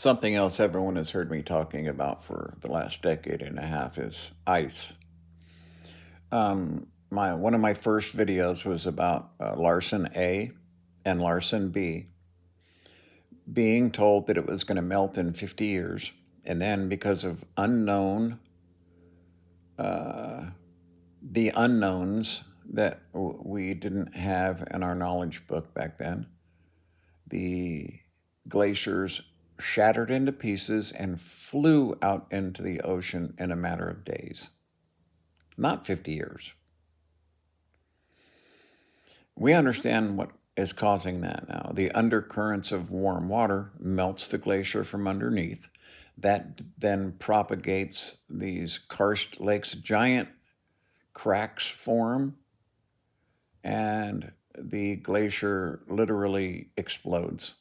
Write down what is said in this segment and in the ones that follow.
Something else everyone has heard me talking about for the last decade and a half is ice. One of my first videos was about Larsen A and Larsen B being told that it was going to melt in 50 years, and then because of the unknowns that we didn't have in our knowledge book back then, the glaciers shattered into pieces and flew out into the ocean in a matter of days, not 50 years. We understand what is causing that now. The undercurrents of warm water melts the glacier from underneath. That then propagates these karst lakes, giant cracks form, and the glacier literally explodes.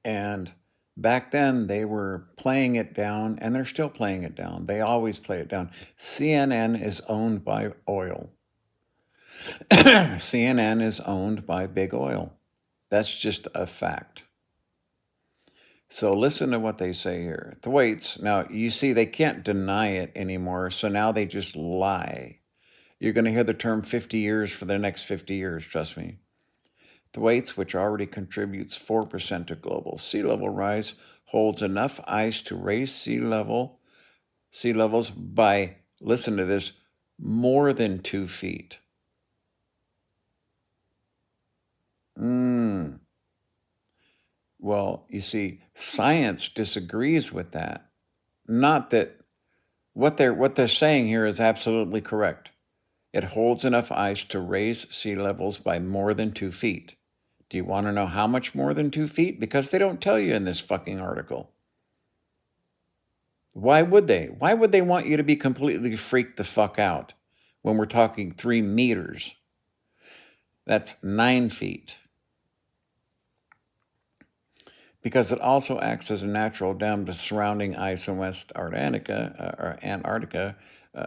And back then, they were playing it down, and they're still playing it down. They always play it down. CNN is owned by oil. CNN is owned by big oil. That's just a fact. So listen to what they say here. Thwaites, now you see they can't deny it anymore, so now they just lie. You're going to hear the term 50 years for the next 50 years, trust me. Thwaites, which already contributes 4% to global sea level rise, holds enough ice to raise sea levels by, listen to this, more than 2 feet. Well, you see, science disagrees with that. Not that what they're saying here is absolutely correct. It holds enough ice to raise sea levels by more than 2 feet. Do you want to know how much more than 2 feet? Because they don't tell you in this fucking article. Why would they? Why would they want you to be completely freaked the fuck out when we're talking 3 meters? That's 9 feet. Because it also acts as a natural dam to surrounding ice in West Antarctica.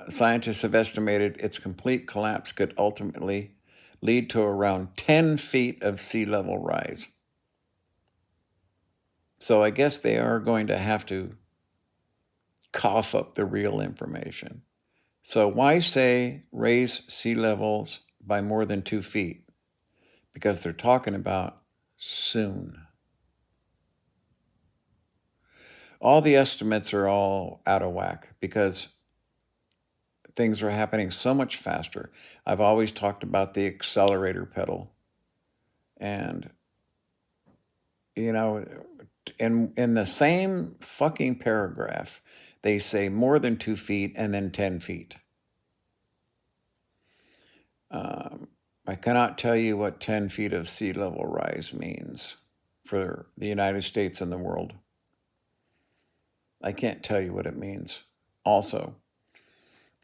Scientists have estimated its complete collapse could ultimately lead to around 10 feet of sea level rise. So I guess they are going to have to cough up the real information. So why say raise sea levels by more than 2 feet? Because they're talking about soon. All the estimates are all out of whack because things are happening so much faster. I've always talked about the accelerator pedal. And, you know, in the same fucking paragraph, they say more than 2 feet and then 10 feet. I cannot tell you what 10 feet of sea level rise means for the United States and the world. I can't tell you what it means. Also,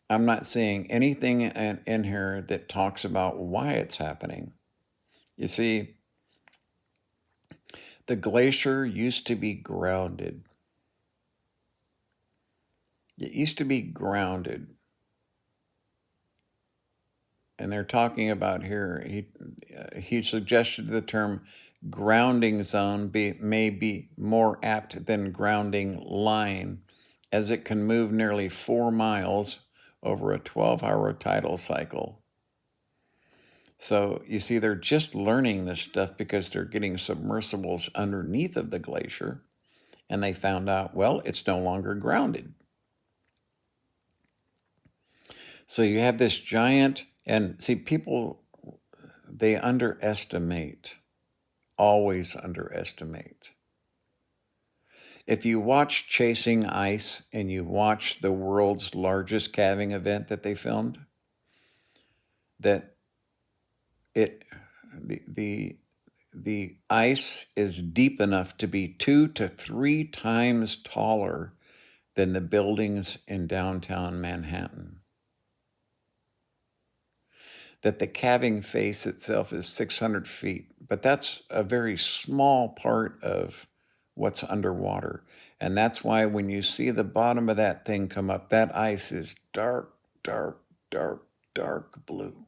I'm not seeing anything in here that talks about why it's happening. You see, the glacier used to be grounded. It used to be grounded. And they're talking about here, he suggested the term grounding zone may be more apt than grounding line, as it can move nearly 4 miles over a 12-hour tidal cycle. So you see, they're just learning this stuff because they're getting submersibles underneath of the glacier, and they found out, well, it's no longer grounded. So you have this giant, and see, people, they underestimate, always underestimate. If you watch Chasing Ice and you watch the world's largest calving event that they filmed, that the ice is deep enough to be 2 to 3 times taller than the buildings in downtown Manhattan. That the calving face itself is 600 feet, but that's a very small part of what's underwater. And that's why when you see the bottom of that thing come up, that ice is dark, dark, dark, dark blue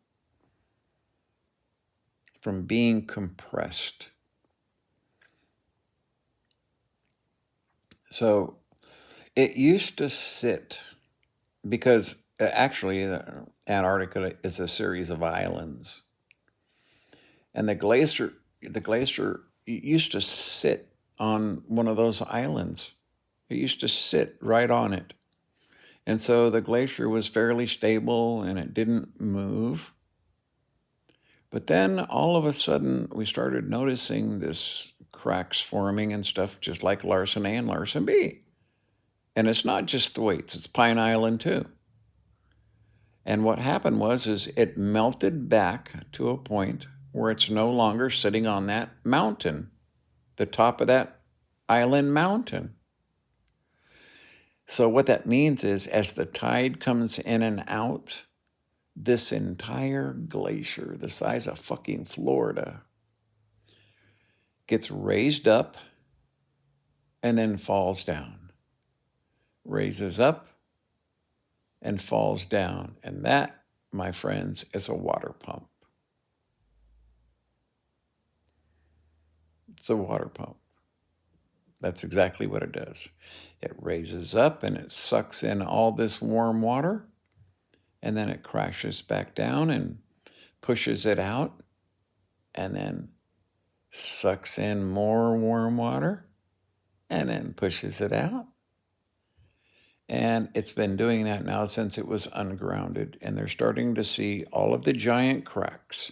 from being compressed. So it used to sit because actually Antarctica is a series of islands, and the glacier used to sit on one of those islands. It used to sit right on it. And so the glacier was fairly stable and it didn't move. But then all of a sudden we started noticing this cracks forming and stuff just like Larsen A and Larsen B. And it's not just Thwaites, it's Pine Island too. And what happened is it melted back to a point where it's no longer sitting on that mountain, the top of that island mountain. So what that means is as the tide comes in and out, this entire glacier, the size of fucking Florida, gets raised up and then falls down. Raises up and falls down. And that, my friends, is a water pump. It's a water pump. That's exactly what it does. It raises up and it sucks in all this warm water, and then it crashes back down and pushes it out, and then sucks in more warm water, and then pushes it out. And it's been doing that now since it was ungrounded, and they're starting to see all of the giant cracks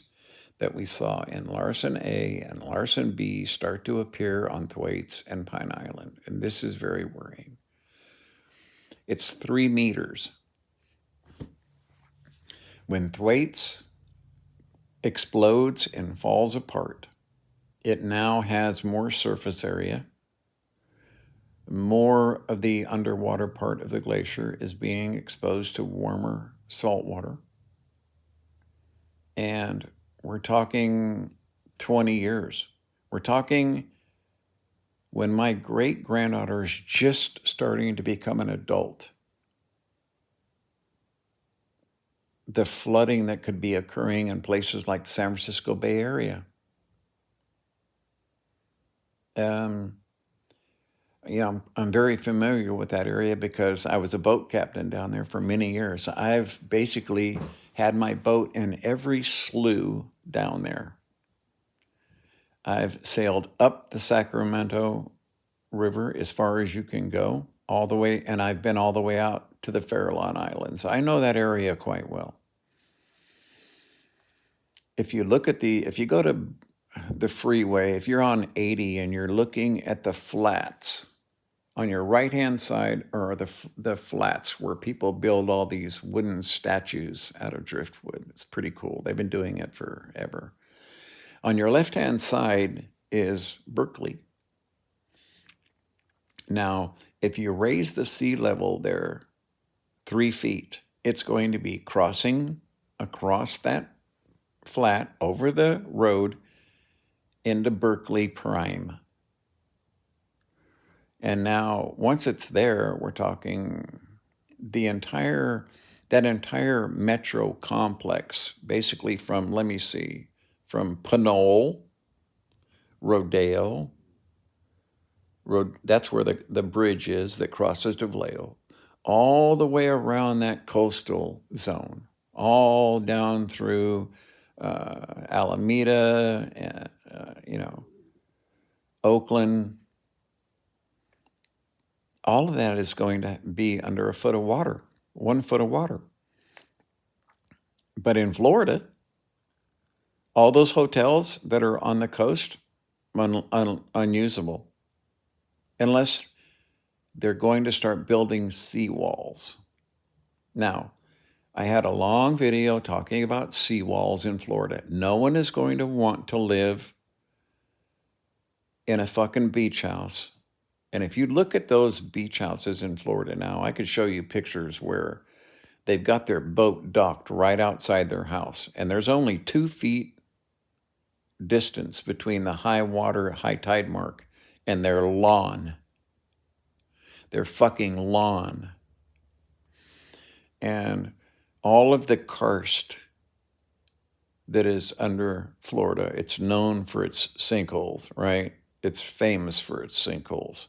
that we saw in Larsen A and Larsen B start to appear on Thwaites and Pine Island. And this is very worrying. It's 3 meters. When Thwaites explodes and falls apart, it now has more surface area. More of the underwater part of the glacier is being exposed to warmer salt water. And we're talking 20 years. We're talking when my great-granddaughter is just starting to become an adult. The flooding that could be occurring in places like the San Francisco Bay Area. I'm very familiar with that area because I was a boat captain down there for many years. I've basically had my boat in every slough down there. I've sailed up the Sacramento River as far as you can go, all the way, and I've been all the way out to the Farallon Islands. I know that area quite well. If you go to the freeway, if you're on 80 and you're looking at the flats, on your right-hand side are the flats where people build all these wooden statues out of driftwood. It's pretty cool. They've been doing it forever. On your left-hand side is Berkeley. Now, if you raise the sea level there 3 feet, it's going to be crossing across that flat over the road into Berkeley Prime. And now, once it's there, we're talking that entire metro complex, basically from Pinole, Rodeo, that's where the bridge is that crosses to Vallejo, all the way around that coastal zone, all down through Alameda, and, Oakland. All of that is going to be under 1 foot of water. But in Florida, all those hotels that are on the coast, unusable, unless they're going to start building seawalls. Now, I had a long video talking about seawalls in Florida. No one is going to want to live in a fucking beach house. And if you look at those beach houses in Florida now, I could show you pictures where they've got their boat docked right outside their house. And there's only 2 feet distance between the high tide mark and their lawn. Their fucking lawn. And all of the karst that is under Florida, it's known for its sinkholes, right? It's famous for its sinkholes.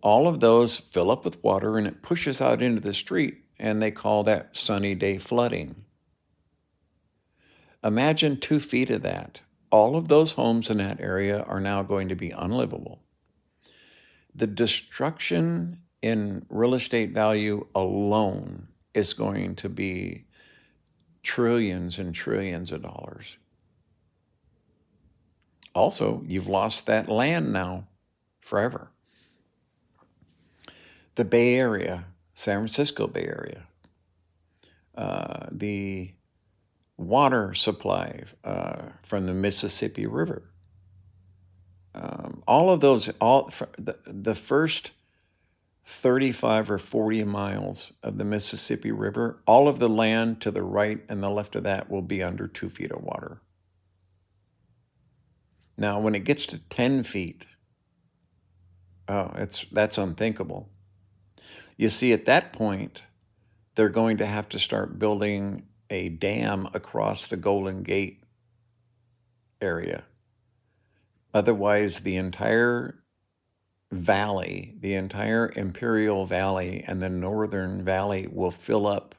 All of those fill up with water and it pushes out into the street, and they call that sunny day flooding. Imagine 2 feet of that. All of those homes in that area are now going to be unlivable. The destruction in real estate value alone is going to be trillions and trillions of dollars. Also, you've lost that land now forever. The Bay Area, San Francisco Bay Area, the water supply from the Mississippi River, all of those, the first 35 or 40 miles of the Mississippi River, all of the land to the right and the left of that will be under 2 feet of water. Now, when it gets to 10 feet, that's unthinkable. You see, at that point, they're going to have to start building a dam across the Golden Gate area. Otherwise, the entire valley, the entire Imperial Valley and the Northern Valley will fill up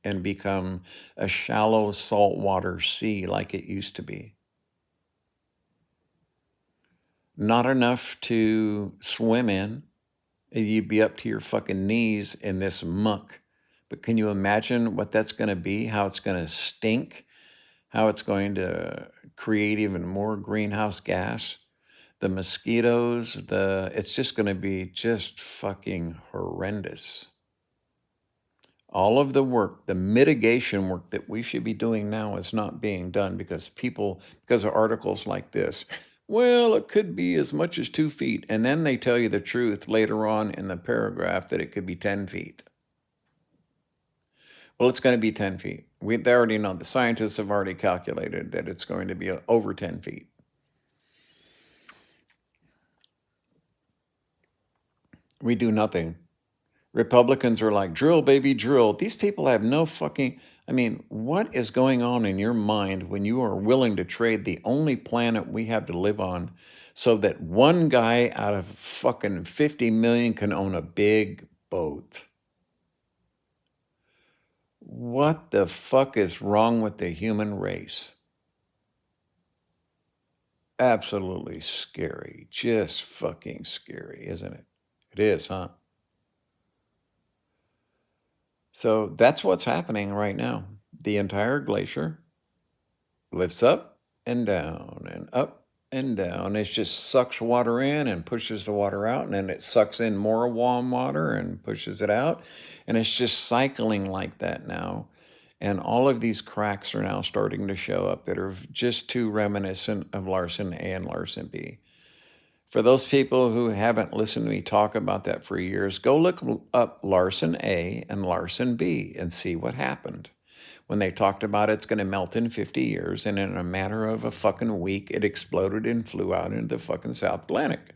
and become a shallow saltwater sea like it used to be. Not enough to swim in. You'd be up to your fucking knees in this muck. But can you imagine what that's going to be? How it's going to stink? How it's going to create even more greenhouse gas? The mosquitoes, it's just going to be just fucking horrendous. All of the work, the mitigation work that we should be doing now is not being done because of articles like this. Well, it could be as much as 2 feet. And then they tell you the truth later on in the paragraph that it could be 10 feet. Well, it's going to be 10 feet. They already know. The scientists have already calculated that it's going to be over 10 feet. We do nothing. Republicans are like, drill, baby, drill. These people have no fucking... I mean, what is going on in your mind when you are willing to trade the only planet we have to live on so that one guy out of fucking 50 million can own a big boat? What the fuck is wrong with the human race? Absolutely scary. Just fucking scary, isn't it? It is, huh? So that's what's happening right now. The entire glacier lifts up and down and up and down. It just sucks water in and pushes the water out, and then it sucks in more warm water and pushes it out. And it's just cycling like that now. And all of these cracks are now starting to show up that are just too reminiscent of Larsen A and Larsen B. For those people who haven't listened to me talk about that for years, go look up Larsen A and Larsen B and see what happened. When they talked about it's going to melt in 50 years, and in a matter of a fucking week, it exploded and flew out into the fucking South Atlantic.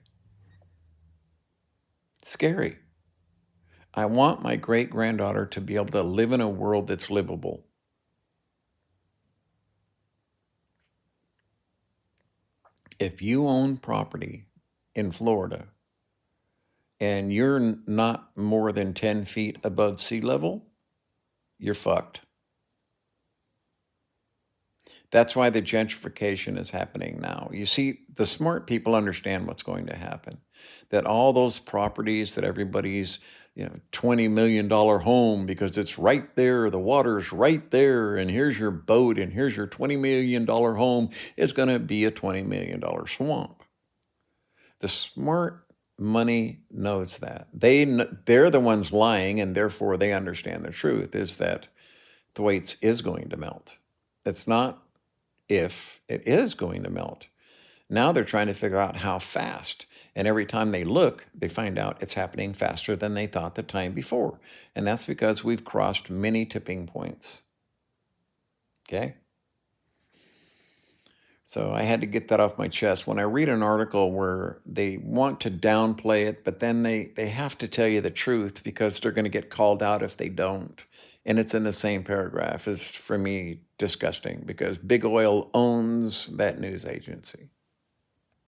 Scary. I want my great-granddaughter to be able to live in a world that's livable. If you own property in Florida and you're not more than 10 feet above sea level, you're fucked. That's why the gentrification is happening now. You see, the smart people understand what's going to happen. That all those properties that everybody's, $20 million home because it's right there, the water's right there, and here's your boat, and here's your $20 million home, is going to be a $20 million swamp. The smart money knows that. They're the ones lying, and therefore they understand the truth, is that Thwaites is going to melt. It's not if, it is going to melt. Now they're trying to figure out how fast. And every time they look, they find out it's happening faster than they thought the time before. And that's because we've crossed many tipping points. Okay? So I had to get that off my chest. When I read an article where they want to downplay it, but then they have to tell you the truth because they're going to get called out if they don't. And it's in the same paragraph, is for me disgusting because Big Oil owns that news agency.